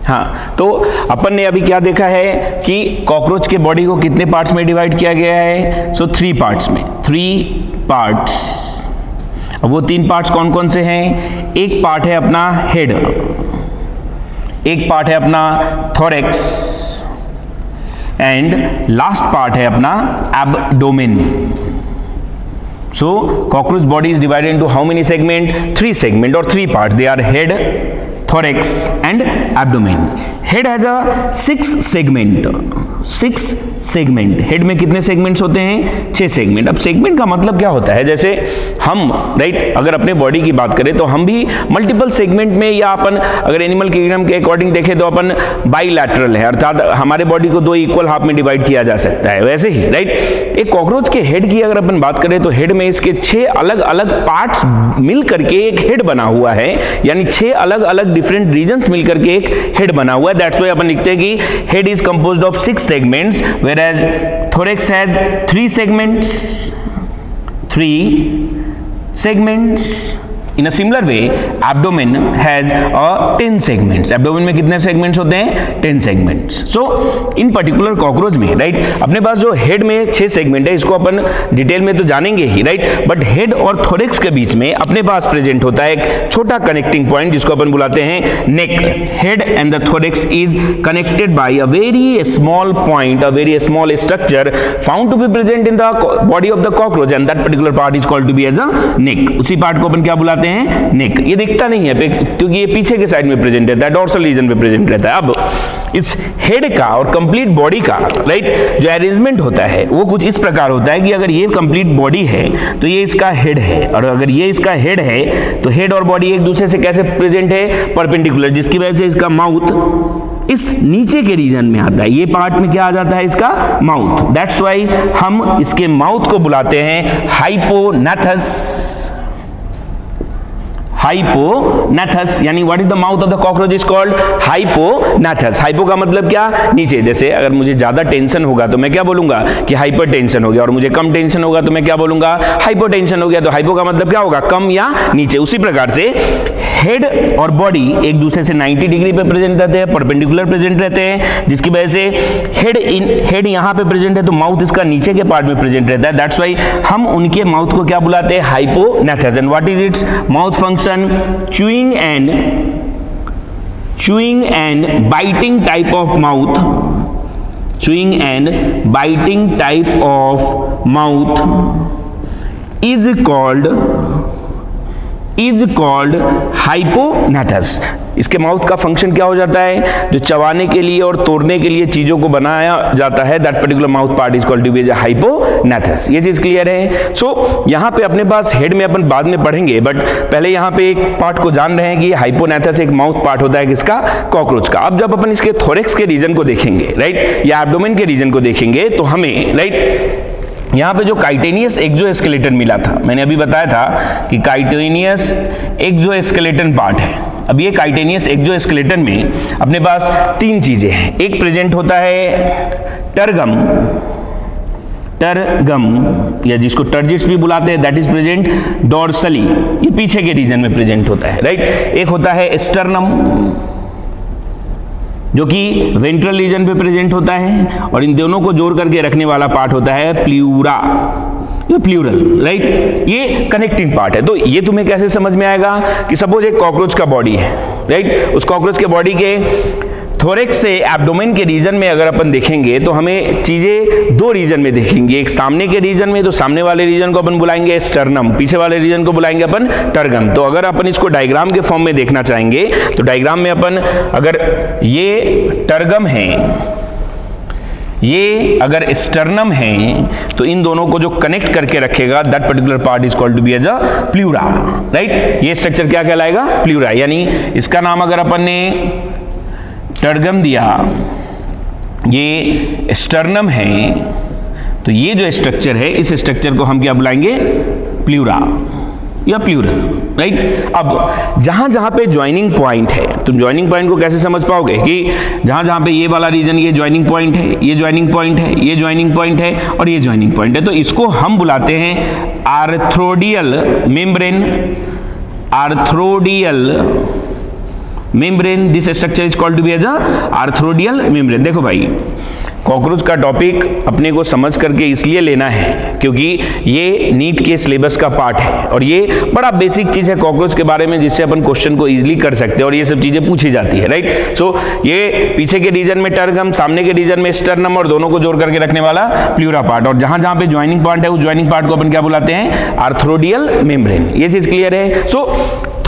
हाँ, तो अपन ने अभी क्या देखा है कि कॉकरोच के बॉडी को कितने पार्ट्स में डिवाइड किया गया है? सो 3 पार्ट्स में, 3 पार्ट्स। अब वो 3 पार्ट्स कौन कौन से हैं? एक पार्ट है अपना हेड, एक पार्ट है अपना थोरैक्स एंड लास्ट पार्ट है अपना abdomen. So cockroach body is divided into how many segment? 3 segment or 3 parts. They are head, thorax and abdomen. Head has a 6 segment. 6 segment. Head में कितने segments होते हैं? 6 segment. अब segment का मतलब क्या होता है? जैसे हम राइट अगर अपने बॉडी की बात करें तो हम भी मल्टीपल सेगमेंट में, या अपन अगर एनिमल किंगडम के अकॉर्डिंग देखें तो अपन बाइलैटरल है, अर्थात हमारे बॉडी को 2 इक्वल हाफ में डिवाइड किया जा सकता है। वैसे ही राइट एक कॉकरोच के हेड की अगर अपन बात करें तो हेड में इसके 6 अलग अलग पार्ट्स मिल करके एक हेड बना हुआ है, यानी 6 अलग अलग डिफरेंट रीजन्स मिल करके एक हेड बना हुआ है। दैट्स व्हाई अपन लिखते हैं कि head is composed of 6 segments, whereas thorax has 3 segments. In a similar way, abdomen has 10 segments. Abdomen में कितने segments होते हैं? 10 segments. So, in particular cockroach में, right? अपने पास जो head में 6 segment है, इसको अपन डिटेल में तो जानेंगे ही, right? But head और thorax के बीच में अपने पास present होता है एक छोटा connecting point जिसको अपन बुलाते हैं neck. Head and the thorax is connected by a very small point, a very small structure found to be present in the body of the cockroach, and that particular part is called to be as a neck. उसी part को अपन क्या बुलाते हैं? नेक। ये दिखता नहीं है क्योंकि ये पीछे के साइड में प्रेजेंट रहता है, डोर्सल रीजन में प्रेजेंट रहता है। अब इस हेड का और कंप्लीट बॉडी का राइट जो अरेंजमेंट होता है वो कुछ इस प्रकार होता है कि अगर ये कंप्लीट बॉडी है तो ये इसका हेड है, और अगर ये इसका हेड है तो हेड और बॉडी एक दूसरे से कैसे प्रेजेंट है? परपेंडिकुलर, जिसकी वजह से इसका माउथ इस नीचे के रीजन में आता है। ये पार्ट में क्या आ जाता है? इसका माउथ। दैट्स वाई हम इसके माउथ को बुलाते हैं हाइपोनाथस। हाइपोनाथस, यानी what is the mouth of the cockroach is called hypognathous. Hypo का मतलब क्या? नीचे। जैसे अगर मुझे ज्यादा टेंशन होगा तो मैं क्या बोलूंगा कि हाइपर टेंशन हो गया, और मुझे कम टेंशन होगा तो मैं क्या बोलूंगा? हाइपोटेंशन हो गया। तो हाइपो का मतलब क्या होगा? कम या नीचे। उसी प्रकार से हेड और बॉडी एक दूसरे से 90 डिग्री पे प्रेजेंट रहते हैं, परपेंडिकुलर प्रेजेंट रहते हैं, जिसकी वजह से हेड यहाँ पे प्रेजेंट है तो माउथ इसका नीचे के पार्ट में प्रेजेंट रहता है। दैट्स वाई हम उनके माउथ को क्या बुलाते हैं? Hypognathous. And what is its mouth function? chewing and biting type of mouth. Chewing and biting type of mouth is called हाइपोनाथस। इसके माउथ का फंक्शन क्या हो जाता है? जो चबाने के लिए और तोड़ने के लिए चीजों को बनाया जाता है, that particular mouth part is called to be hypognathous. ये चीज क्लियर है? सो यहाँ पे अपने पास हेड में अपन बाद में पढ़ेंगे, बट पहले यहाँ पे एक पार्ट को जान रहे हैं कि हाइपोनाथस एक माउथ पार्ट होता है किसका? कॉकरोच का। अब जब अपन इसके थोरैक्स के रीजन को देखेंगे राइट, या एब्डोमेन के रीजन को देखेंगे तो हमें राइट यहाँ पे जो काइटेनियस एक्सोस्केलेटन मिला था, मैंने अभी बताया था कि काइटेनियस एक्सोस्केलेटन पार्ट है। अब ये काइटेनियस एक्सोस्केलेटन में अपने पास 3 चीजें हैं। एक प्रेजेंट होता है टर्गम, या जिसको टर्जिट्स भी बुलाते हैं, दैट इज प्रेजेंट डोर्सली, ये पीछे के रीजन में प्रेजेंट होता है राइट। एक होता है स्टर्नम जो कि वेंट्रल रीजन पे प्रेजेंट होता है, और इन दोनों को जोड़ करके रखने वाला पार्ट होता है प्ल्यूरा, ये प्लूरल राइट। ये कनेक्टिंग पार्ट है। तो ये तुम्हें कैसे समझ में आएगा कि सपोज एक कॉकरोच का बॉडी है राइट, उस कॉकरोच के बॉडी के थोरैक्स से एब्डोमेन के रीजन में अगर अपन देखेंगे तो हमें चीजें 2 रीजन में देखेंगे। एक सामने के रीजन में, तो सामने वाले रीजन को अपन बुलाएंगे स्टर्नम, पीछे वाले रीजन को बुलाएंगे अपन टर्गम। तो अगर अपन इसको डायग्राम के फॉर्म में देखना चाहेंगे तो डायग्राम में अपन अगर ये टर्गम है, ये अगर स्टर्नम है, तो इन दोनों को जो कनेक्ट करके रखेगा that particular part is called to be as a pleura right. ये स्ट्रक्चर क्या कहलाएगा? प्ल्यूरा। यानी इसका नाम अगर अपन ने टर्गम दिया, ये स्टर्नम है, तो ये जो स्ट्रक्चर है इस स्ट्रक्चर को हम क्या बुलाएंगे? प्ल्यूरा या प्लूरल राइट। अब जहां जहां पे ज्वाइनिंग पॉइंट है, तुम ज्वाइनिंग पॉइंट को कैसे समझ पाओगे कि जहां जहां पे ये वाला रीजन, ये ज्वाइनिंग पॉइंट है, ये ज्वाइनिंग पॉइंट है, ये ज्वाइनिंग पॉइंट है और ये ज्वाइनिंग पॉइंट है, तो इसको हम बुलाते हैं arthrodial membrane. Arthrodial membrane, this structure is called to be as a arthrodial membrane. देखो भाई, कॉकरोच का टॉपिक अपने को समझ करके इसलिए लेना है क्योंकि ये नीट के सिलेबस का पार्ट है और ये बड़ा बेसिक चीज है कॉकरोच के बारे में, जिससे अपन क्वेश्चन को इजीली कर सकते हैं और ये सब चीजें पूछी जाती है, राइट। सो ये पीछे के रीजन में टर्गम, सामने के रीजन में स्टर्नम और दोनों को जोड़ करके रखने वाला प्लूरा पार्ट, और जहां जहां पे ज्वाइनिंग पार्ट है उस ज्वाइनिंग पार्ट को अपन क्या बुलाते हैं? Arthrodial membrane. ये चीज क्लियर है। सो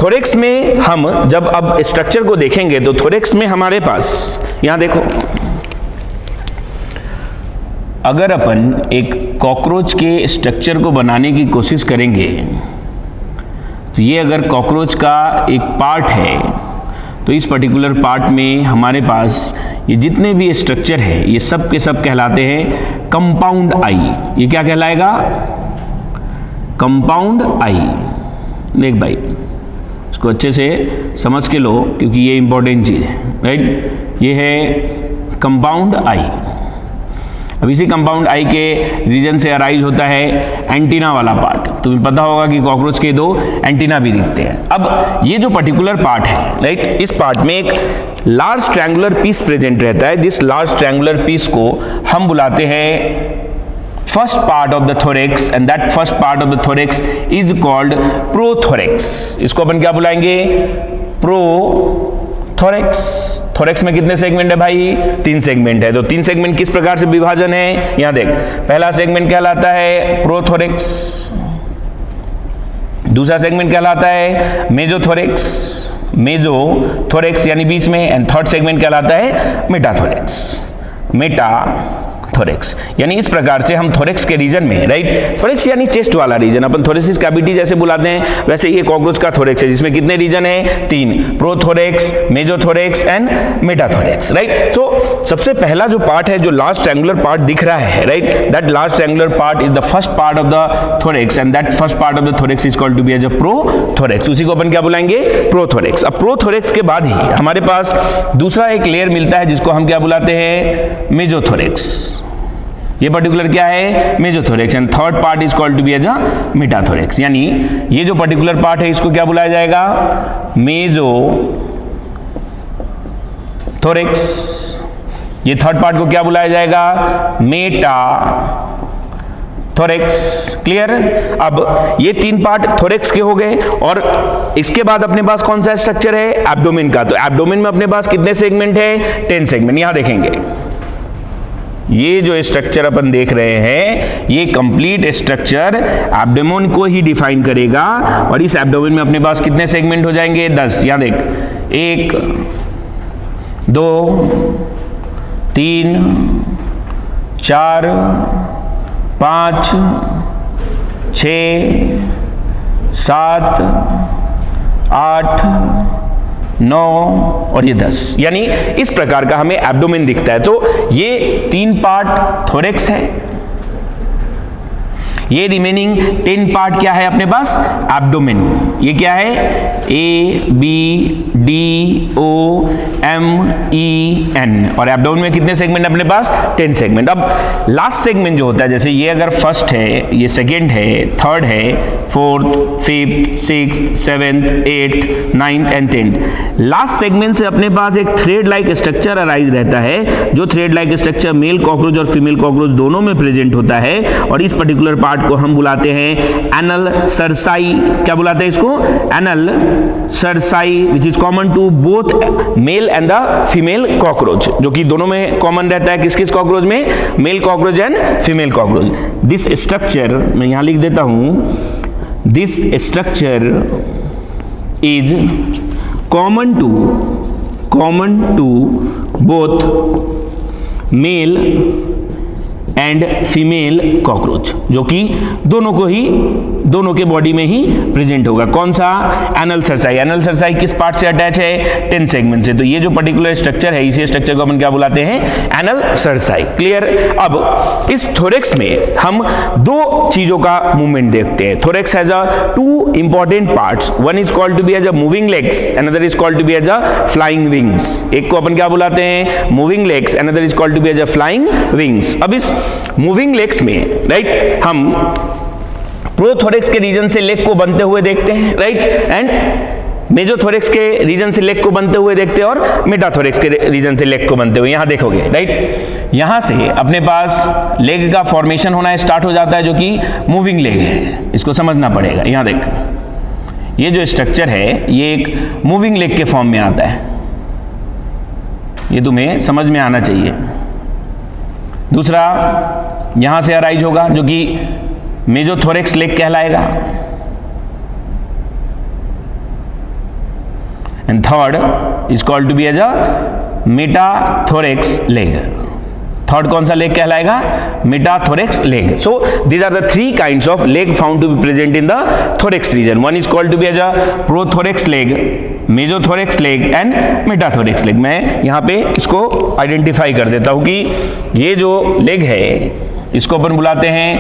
थोरेक्स में हम जब अब स्ट्रक्चर को देखेंगे तो थोरेक्स में हमारे पास यहां देखो, अगर अपन एक कॉकरोच के स्ट्रक्चर को बनाने की कोशिश करेंगे तो ये अगर कॉकरोच का एक पार्ट है तो इस पर्टिकुलर पार्ट में हमारे पास ये जितने भी स्ट्रक्चर है ये सब के सब कहलाते हैं कंपाउंड आई। ये क्या कहलाएगा? कंपाउंड आई। देख भाई, इसको अच्छे से समझ के लो क्योंकि ये इंपॉर्टेंट चीज है, राइट। ये है कंपाउंड आई। अब इसी कंपाउंड आई के रीजन से अराइज होता है एंटीना वाला पार्ट। तुम्हें पता होगा कि कॉकरोच के 2 एंटीना भी दिखते हैं। अब ये जो पर्टिकुलर पार्ट है, राइट, इस पार्ट में एक लार्ज ट्रायंगुलर पीस प्रेजेंट रहता है, जिस लार्ज ट्रायंगुलर पीस को हम बुलाते हैं first part of the thorax, and that first part of the thorax is called prothorax. इसको अपन क्या बुलाएंगे? प्रोथोरेक्स। थोरेक्स में कितने सेगमेंट है भाई? 3 सेगमेंट है। तो 3 सेगमेंट किस प्रकार से विभाजन है? यहां देख, पहला सेगमेंट कहलाता है प्रोथोरेक्स, दूसरा सेगमेंट कहलाता है मेजोथोरेक्स, मेजोथोरेक्स यानी बीच में, एंड थर्ड सेगमेंट कहलाता है मेटाथोरेक्स, मेटाथोरेक्स। यानी इस प्रकार से हम थोरेक्स के रीजन में, राइट, थोरेक्स यानी चेस्ट वाला रीजन, अपन थोरेसिस कैविटी जैसे बुलाते हैं, वैसे ये कॉकरोच का थोरेक्स है, जिसमें कितने रीजन है? 3, प्रोथोरेक्स, मेजोथोरेक्स एंड मेटाथोरेक्स, राइट। सो सबसे पहला जो पार्ट है, जो लार्ज ट्रायंगुलर पार्ट दिख रहा है, right, that large triangular part is the first part of the thorax, and that first part of the thorax is called to be as a prothorax. उसी को अपन क्या बुलाएंगे? प्रोथोरेक्स। अब प्रोथोरेक्स के बाद ही हमारे पास दूसरा एक लेयर मिलता है जिसको हम क्या बुलाते हैं? मेजोथोरेक्स। ये पर्टिकुलर क्या है? Mesothorax, and third part is called to be as a metathorax. यानी ये जो पर्टिकुलर पार्ट है इसको क्या बुलाया जाएगा? मेजोथोरेक्स। ये थर्ड पार्ट को क्या बुलाया जाएगा? मेटाथोरेक्स। क्लियर? अब ये 3 पार्ट थोरेक्स के हो गए, और इसके बाद अपने पास कौन सा स्ट्रक्चर है? एब्डोमेन का। तो एब्डोमेन में अपने पास कितने सेगमेंट है? 10 सेगमेंट। यहां देखेंगे, ये जो स्ट्रक्चर अपन देख रहे हैं, ये कंप्लीट स्ट्रक्चर एब्डोमेन को ही डिफाइन करेगा, और इस एब्डोमेन में अपने पास कितने सेगमेंट हो जाएंगे? 10। यहां देख, 1 2 3 4 5 6 7 8 9 और ये 10, यानी इस प्रकार का हमें एब्डोमेन दिखता है। तो ये 3 पार्ट थोरेक्स है, ये रिमेनिंग 10 पार्ट क्या है अपने पास? एब्डोमेन। ये क्या है? ABDOMEN, और एब्डोमेन में कितने सेगमेंट अपने पास? 10 सेगमेंट। अब लास्ट सेगमेंट जो होता है, जैसे ये अगर फर्स्ट है, ये सेकेंड है, थर्ड है, fourth, fifth, sixth, seventh, eighth, ninth and 10th, last segment से अपने पास एक थ्रेड लाइक स्ट्रक्चर अराइज रहता है, जो thread like structure male cockroach और फीमेल कॉकरोच दोनों में प्रेजेंट होता है, और इस पर्टिकुलर पार्ट को हम बुलाते हैं एनल सरसाई। क्या बुलाते हैं इसको? Anal cerci, which is common to both male and the female cockroach, जो कि दोनों में कॉमन रहता है। किस किस कॉकरोच में? Male cockroach and female cockroach. This structure मैं यहां लिख देता हूं, this structure is common to both male and female cockroach, जो कि दोनों के बॉडी में ही प्रेजेंट होगा। कौन सा? Anal cerci. एनल सरसाई किस पार्ट से अटैच है? 10 सेगमेंट से। तो ये जो पर्टिकुलर स्ट्रक्चर है, इसी स्ट्रक्चर को अपन क्या बुलाते हैं? Anal cerci. क्लियर? अब इस थोरेक्स में हम 2 चीजों का मूवमेंट देखते हैं। Thorax has a 2 important parts, one is called to be as a moving legs, another is called to be as a flying wings. एक को अपन क्या बुलाते हैं? Moving legs, another is called to be as a flying wings. अब इस moving legs में, right, हम प्रोथोरेक्स के रीजन से लेग को बनते हुए देखते हैं, राइट, एंड मेजोथोरेक्स के रीजन से लेग को बनते हुए देखते हैं और मेटाथोरेक्स के रीजन से लेग को बनते हुए यहां देखोगे, राइट। यहां से अपने पास लेग का फॉर्मेशन होना स्टार्ट हो जाता है, जो कि मूविंग लेग है। इसको समझना पड़ेगा। यहां देख, ये जो स्ट्रक्चर है ये एक मूविंग लेग के फॉर्म में आता है, ये तुम्हें समझ में आना चाहिए। दूसरा यहां से अराइज होगा, जो कि मेजोथोरेक्स लेग कहलाएगा। And third is called to be as a metathorax leg. Third कौन सा लेग कहलाएगा? Metathorax leg. So these are the three kinds of leg found to be present in the thorax region. One is called to be as a prothorax leg, mesothorax leg and metathorax leg. मैं यहाँ पे इसको identify कर देता हूँ कि ये जो लेग है इसको अपन बुलाते हैं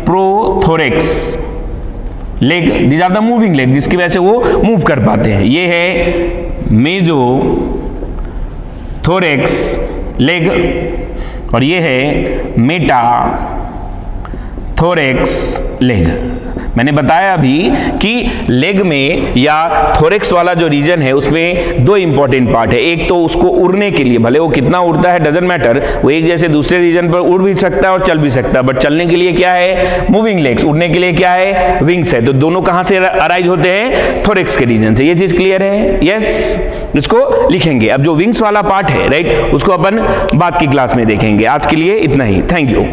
prothorax leg. These are the moving leg, जिसकी वजह से वो मूव कर पाते हैं। ये है मेजोथोरेक्स लेग और ये है मेटाथोरेक्स लेग। मैंने बताया अभी कि लेग में या थोरेक्स वाला जो रीजन है उसमें दो इंपॉर्टेंट पार्ट है। एक तो उसको उड़ने के लिए, भले वो कितना उड़ता है डजंट मैटर, वो एक जैसे दूसरे रीजन पर उड़ भी सकता है और चल भी सकता है, बट चलने के लिए क्या है? Moving legs. उड़ने के लिए क्या है? विंग्स है। तो दोनों कहां से अराइज होते हैं? थोरेक्स के रीजन से। ये चीज क्लियर है? यस, इसको लिखेंगे। अब जो विंग्स वाला पार्ट है, राइट, उसको अपन बाद की क्लास में देखेंगे। आज के लिए इतना ही। Thank you.